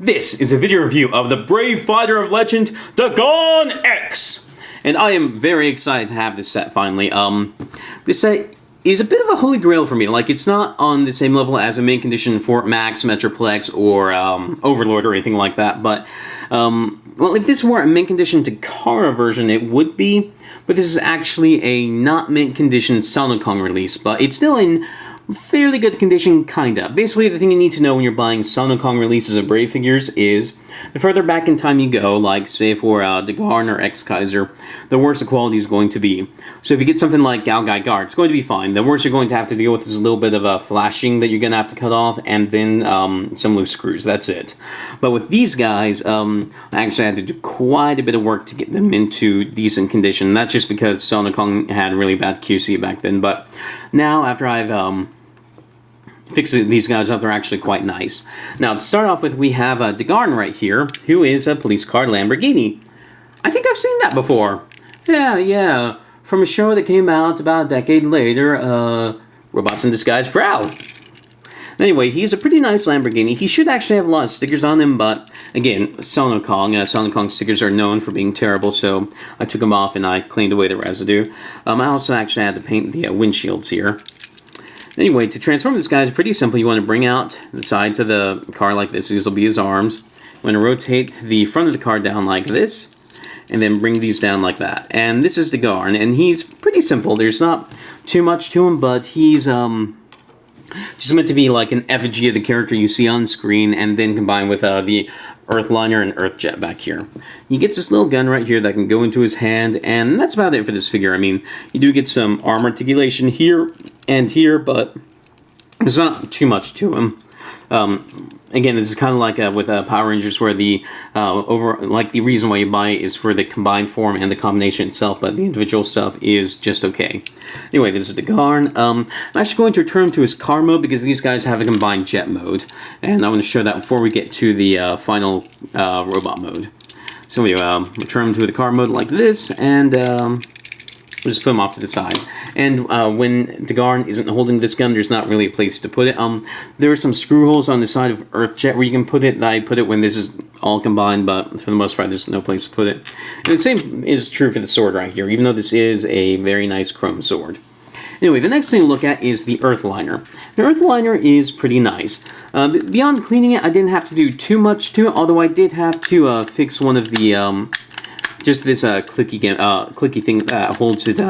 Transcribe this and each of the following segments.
This is a video review of the Brave Fighter of Legend, Da-Garn X! And I am very excited to have this set finally. This set is a bit of a holy grail for me. Like, it's not on the same level as a main condition for Max, Metroplex, or Overlord or anything like that, but, well, if this were a mint condition Takara version, it would be, but this is actually a not mint condition Sonokong release, but it's still in fairly good condition, kinda. Basically, the thing you need to know when you're buying Sonokong releases of Brave figures is the further back in time you go, like, say, for Da-Garn or X-Kaiser, the worse the quality is going to be. So if you get something like Da-Garn, it's going to be fine. The worst you're going to have to deal with is a little bit of flashing that you're going to have to cut off, and then some loose screws. That's it. But with these guys, I actually had to do quite a bit of work to get them into decent condition. That's just because Sonokong had really bad QC back then. But now, after I've fixing these guys up, they're actually quite nice. Now, to start off with, we have Da-Garn right here, who is a police car Lamborghini. I think I've seen that before. Yeah, from a show that came out about a decade later, Robots in Disguise Proud. Anyway, he's a pretty nice Lamborghini. He should actually have a lot of stickers on him, but again, Sonokong. Sonokong stickers are known for being terrible, so I took them off and I cleaned away the residue. I also actually had to paint the windshields here. Anyway, to transform this guy is pretty simple. You want to bring out the sides of the car like this. These will be his arms. You want to rotate the front of the car down like this, and then bring these down like that. And this is Da-Garn, and he's pretty simple. There's not too much to him, but he's just meant to be like an effigy of the character you see on screen, and then combined with the Earthliner and Earthjet back here. He gets this little gun right here that can go into his hand, and that's about it for this figure. I mean, you do get some arm articulation here and here, but there's not too much to him. Again, this is kind of like with Power Rangers, where the the reason why you buy it is for the combined form and the combination itself, but the individual stuff is just okay. Anyway, this is Da-Garn. I'm actually going to return to his car mode because these guys have a combined jet mode, and I want to show that before we get to the final robot mode. So we return to the car mode like this, and we'll just put him off to the side. And when Da-Garn isn't holding this gun, there's not really a place to put it. There are some screw holes on the side of Earthjet where you can put it. I put it when this is all combined, but for the most part, there's no place to put it. And the same is true for the sword right here, even though this is a very nice chrome sword. Anyway, the next thing to look at is the Earthliner. The Earthliner is pretty nice. Beyond cleaning it, I didn't have to do too much to it, although I did have to fix one of the just this clicky thing that holds it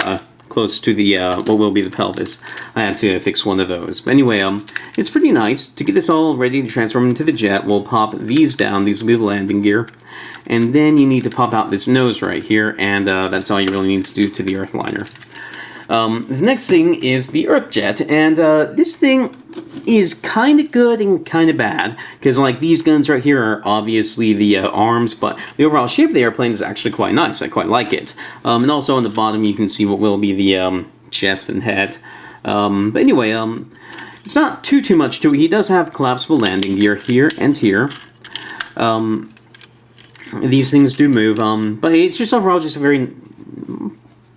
close to the what will be the pelvis. I had to fix one of those. But anyway, it's pretty nice. To get this all ready to transform into the jet, we'll pop these down. These will be the landing gear. And then you need to pop out this nose right here, and that's all you really need to do to the Earthliner. The next thing is the Earthjet, and this thing is kind of good and kind of bad, because like these guns right here are obviously the arms, but the overall shape of the airplane is actually quite nice. I quite like it. And also on the bottom you can see what will be the chest and head. But anyway, it's not too much to it. He does have collapsible landing gear here and here. These things do move, but it's just overall just a very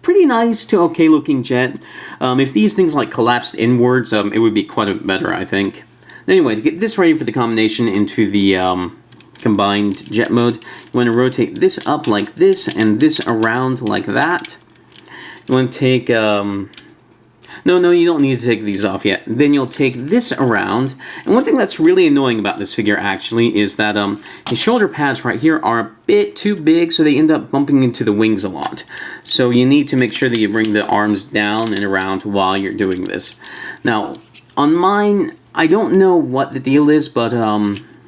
pretty nice to okay looking jet. If these things like collapsed inwards, it would be quite a bit better, I think. Anyway, to get this ready for the combination into the combined jet mode, you want to rotate this up like this and this around like that. You want to take no, you don't need to take these off yet. Then you'll take this around. And one thing that's really annoying about this figure, actually, is that his shoulder pads right here are a bit too big, so they end up bumping into the wings a lot. So you need to make sure that you bring the arms down and around while you're doing this. Now, on mine, I don't know what the deal is, but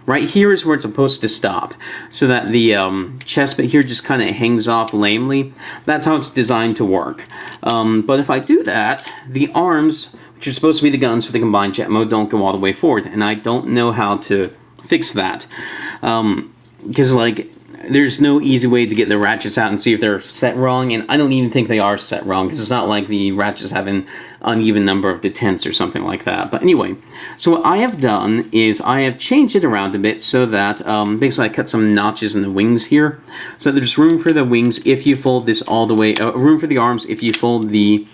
right here is where it's supposed to stop, so that the chest bit here just kind of hangs off lamely. That's how it's designed to work. But if I do that, the arms, which are supposed to be the guns for the combined jet mode, don't go all the way forward, and I don't know how to fix that. Because, like, there's no easy way to get the ratchets out and see if they're set wrong, and I don't even think they are set wrong, because it's not like the ratchets have an uneven number of detents or something like that. But anyway, so what I have done is I have changed it around a bit so that basically I cut some notches in the wings here, so there's room for the wings if you fold this all the way, room for the arms if you fold the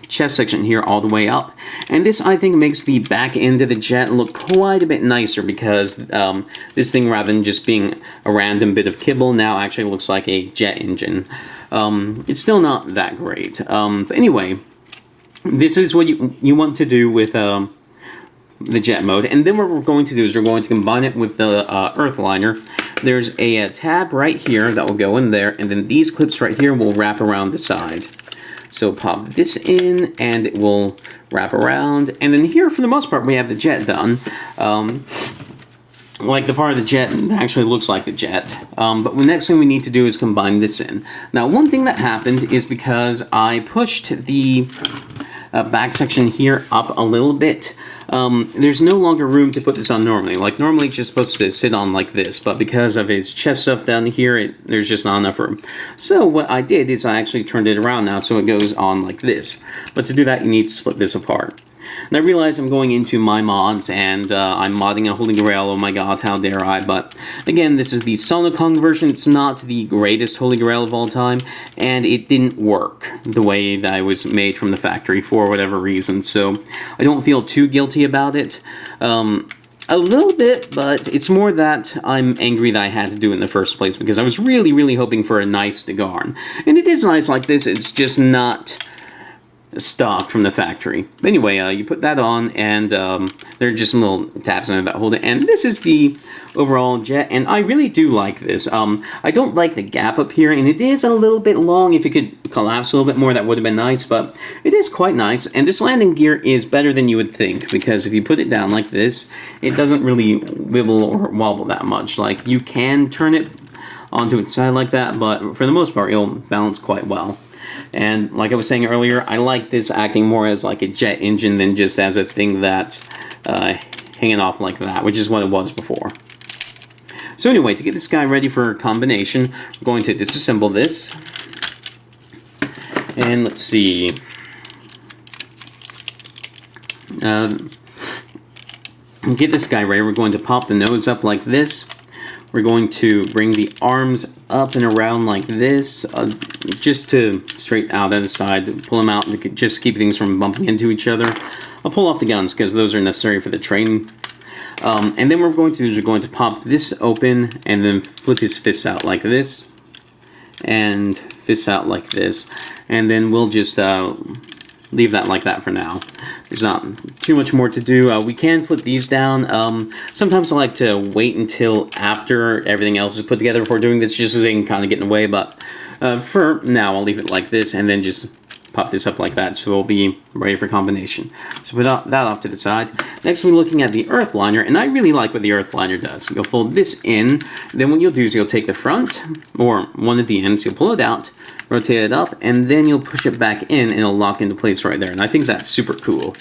chest section here all the way up. And this, I think, makes the back end of the jet look quite a bit nicer because this thing, rather than just being a random bit of kibble, now actually looks like a jet engine. It's still not that great. But anyway, this is what you want to do with the jet mode. And then what we're going to do is we're going to combine it with the Earthliner. There's a tab right here that will go in there, and then these clips right here will wrap around the side. So pop this in, and it will wrap around. And then here, for the most part, we have the jet done. Like the part of the jet that actually looks like the jet. But the next thing we need to do is combine this in. Now, one thing that happened is because I pushed the back section here up a little bit, there's no longer room to put this on normally. Like, normally it's just supposed to sit on like this, but because of his chest stuff down here, there's just not enough room. So what I did is I actually turned it around now so it goes on like this. But to do that, you need to split this apart. And I realize I'm going into my mods, and I'm modding a Holy Grail, oh my god, how dare I, but again, this is the Sonokong version. It's not the greatest Holy Grail of all time, and it didn't work the way that I was made from the factory for whatever reason, so I don't feel too guilty about it. A little bit, but it's more that I'm angry that I had to do it in the first place, because I was really, really hoping for a nice Da-Garn. And it is nice like this, it's just not stock from the factory. But anyway, you put that on, and there are just some little tabs on it that hold it. And this is the overall jet, and I really do like this. I don't like the gap up here, and it is a little bit long. If it could collapse a little bit more, that would have been nice, but it is quite nice. And this landing gear is better than you would think, because if you put it down like this, it doesn't really wibble or wobble that much. Like, you can turn it onto its side like that, but for the most part, it'll balance quite well. And like I was saying earlier, I like this acting more as like a jet engine than just as a thing that's hanging off like that, which is what it was before. So anyway, to get this guy ready for combination, we're going to disassemble this. And let's see. Get this guy ready. We're going to pop the nose up like this. We're going to bring the arms up and around like this, just to straighten out at the side, pull them out, just keep things from bumping into each other. I'll pull off the guns because those are necessary for the train. And then we're going to pop this open and then flip his fists out like this, and fists out like this, and then we'll just leave that like that for now. There's not too much more to do. We can flip these down. Sometimes I like to wait until after everything else is put together before doing this, just so they can kind of get in the way, but for now I'll leave it like this and then just pop this up like that, so we'll be ready for combination. So put that off to the side. Next we're looking at the Earthliner, and I really like what the Earthliner does. You'll fold this in, then what you'll do is you'll take the front, or one of the ends, you'll pull it out, rotate it up, and then you'll push it back in, and it'll lock into place right there, and I think that's super cool.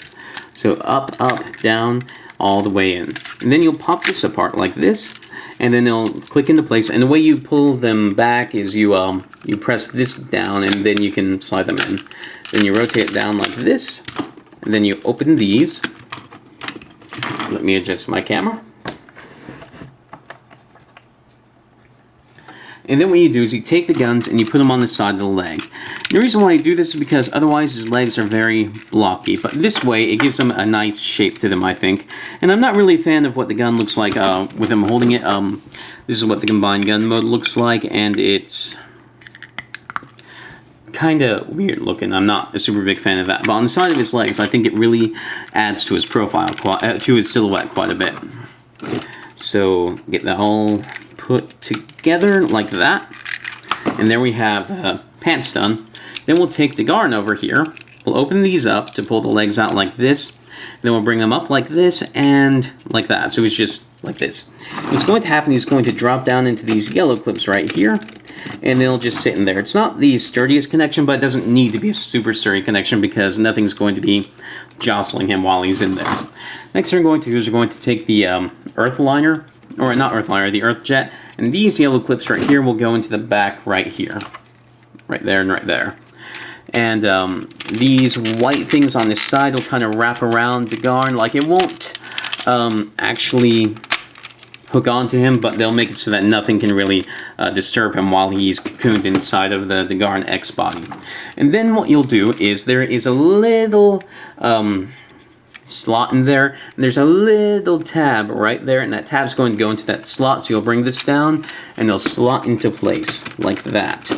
So up, up, down, all the way in. And then you'll pop this apart like this, and then they'll click into place, and the way you pull them back is you press this down, and then you can slide them in. Then you rotate it down like this, and then you open these. Let me adjust my camera. And then what you do is you take the guns and you put them on the side of the leg. The reason why you do this is because otherwise his legs are very blocky, but this way it gives them a nice shape to them, I think. And I'm not really a fan of what the gun looks like with him holding it. This is what the combined gun mode looks like, and it's kind of weird looking. I'm not a super big fan of that. But on the side of his legs, I think it really adds to his profile, to his silhouette quite a bit. So get that all put together like that. And there we have pants done. Then we'll take Da-Garn over here. We'll open these up to pull the legs out like this. Then we'll bring them up like this and like that. So it's just like this. What's going to happen is it's going to drop down into these yellow clips right here, and they'll just sit in there. It's not the sturdiest connection, but it doesn't need to be a super sturdy connection because nothing's going to be jostling him while he's in there. Next thing we're going to do is we're going to take the Earthliner, or not Earthliner, the Earth Jet, and these yellow clips right here will go into the back right here. Right there and right there. And these white things on this side will kind of wrap around Da-Garn. Like, it won't actually hook onto him, but they'll make it so that nothing can really disturb him while he's cocooned inside of the Da-Garn X body. And then what you'll do is there is a little slot in there, and there's a little tab right there, and that tab's going to go into that slot, so you'll bring this down, and it'll slot into place like that.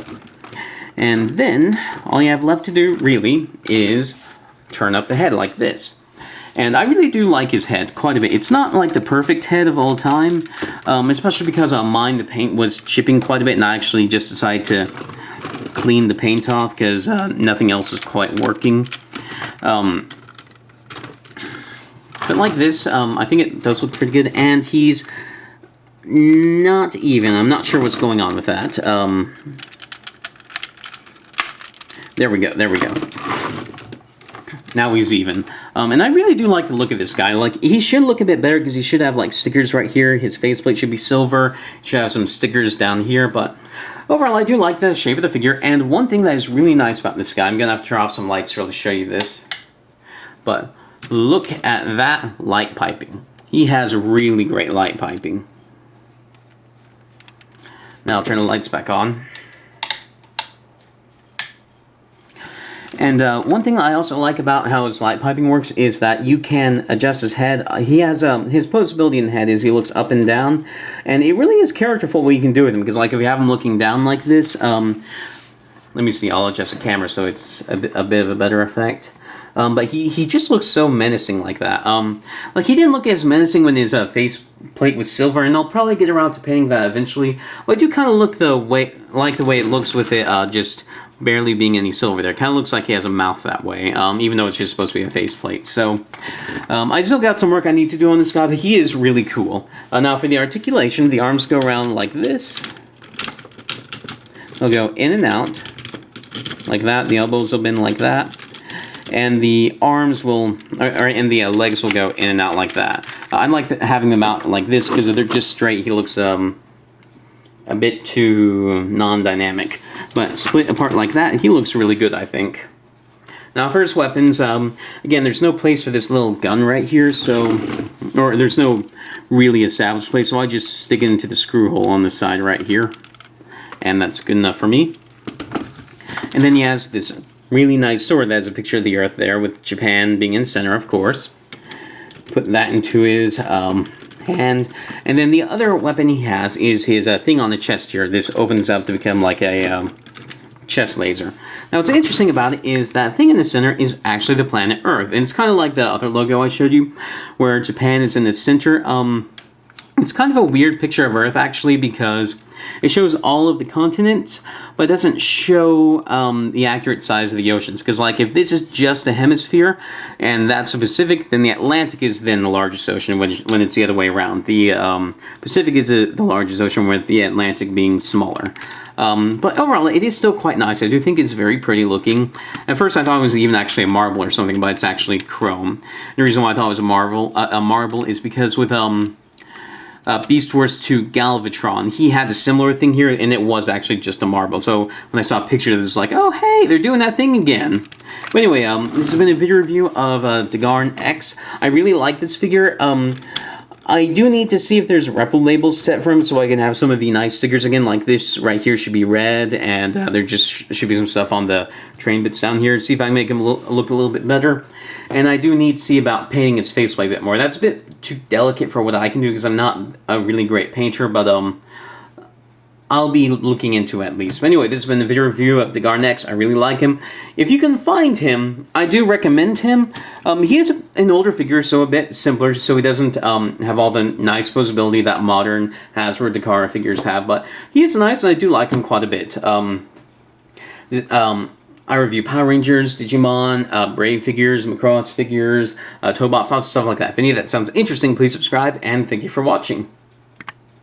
And then all you have left to do, really, is turn up the head like this. And I really do like his head quite a bit. It's not like the perfect head of all time, especially because on mine the paint was chipping quite a bit, and I actually just decided to clean the paint off because nothing else is quite working. But like this, I think it does look pretty good, and he's not even. I'm not sure what's going on with that. There we go, there we go. Now he's even. And I really do like the look of this guy. Like, he should look a bit better because he should have, like, stickers right here. His faceplate should be silver. He should have some stickers down here, but overall, I do like the shape of the figure. And one thing that is really nice about this guy, I'm going to have to turn off some lights to really show you this, but look at that light piping. He has really great light piping. Now I'll turn the lights back on. And one thing I also like about how his light piping works is that you can adjust his head. He has his posability in the head is he looks up and down, and it really is characterful what you can do with him. Because like if you have him looking down like this, let me see. I'll adjust the camera so it's a bit of a better effect. But he just looks so menacing like that. Like he didn't look as menacing when his face plate was silver, and I'll probably get around to painting that eventually. But I do kind of like the way it looks with it just barely being any silver there. Kind of looks like he has a mouth that way, even though it's just supposed to be a faceplate. So I still got some work I need to do on this guy, but he is really cool. Now for the articulation, the arms go around like this. They'll go in and out like that. The elbows will bend like that. And the arms will, and the legs will go in and out like that. I like having them out like this because if they're just straight, he looks a bit too non-dynamic. But split apart like that, he looks really good, I think. Now for his weapons, again, there's no place for this little gun right here, or there's no really established place, so I just stick it into the screw hole on the side right here. And that's good enough for me. And then he has this really nice sword that has a picture of the Earth there, with Japan being in center, of course. Put that into his hand. And then the other weapon he has is his thing on the chest here. This opens up to become like a chest laser. Now what's interesting about it is that thing in the center is actually the planet Earth. And it's kind of like the other logo I showed you, where Japan is in the center. It's kind of a weird picture of Earth, actually, because it shows all of the continents, but it doesn't show the accurate size of the oceans. Because, like, if this is just a hemisphere, and that's the Pacific, then the Atlantic is then the largest ocean when it's the other way around. The Pacific is the largest ocean, with the Atlantic being smaller. But overall, it is still quite nice. I do think it's very pretty looking. At first, I thought it was even actually a marble or something, but it's actually chrome. The reason why I thought it was a marble is because with Beast Wars 2 Galvatron, he had a similar thing here, and it was actually just a marble. So when I saw a picture of this, it was like, oh, hey, they're doing that thing again. But anyway, this has been a video review of Da-Garn X. I really like this figure. I do need to see if there's repro labels set for him so I can have some of the nice stickers again. Like this right here should be red, and there just should be some stuff on the train bits down here. See if I can make him look a little bit better. And I do need to see about painting his faceplate a bit more. That's a bit too delicate for what I can do because I'm not a really great painter, but I'll be looking into it at least. But anyway, this has been the video review of Da-Garn X. I really like him. If you can find him, I do recommend him. He is an older figure, so a bit simpler, so he doesn't have all the nice posability that modern Hasbro Takara figures have, but he is nice, and I do like him quite a bit. I review Power Rangers, Digimon, Brave figures, Macross figures, Tobots, lots of stuff like that. If any of that sounds interesting, please subscribe, and thank you for watching.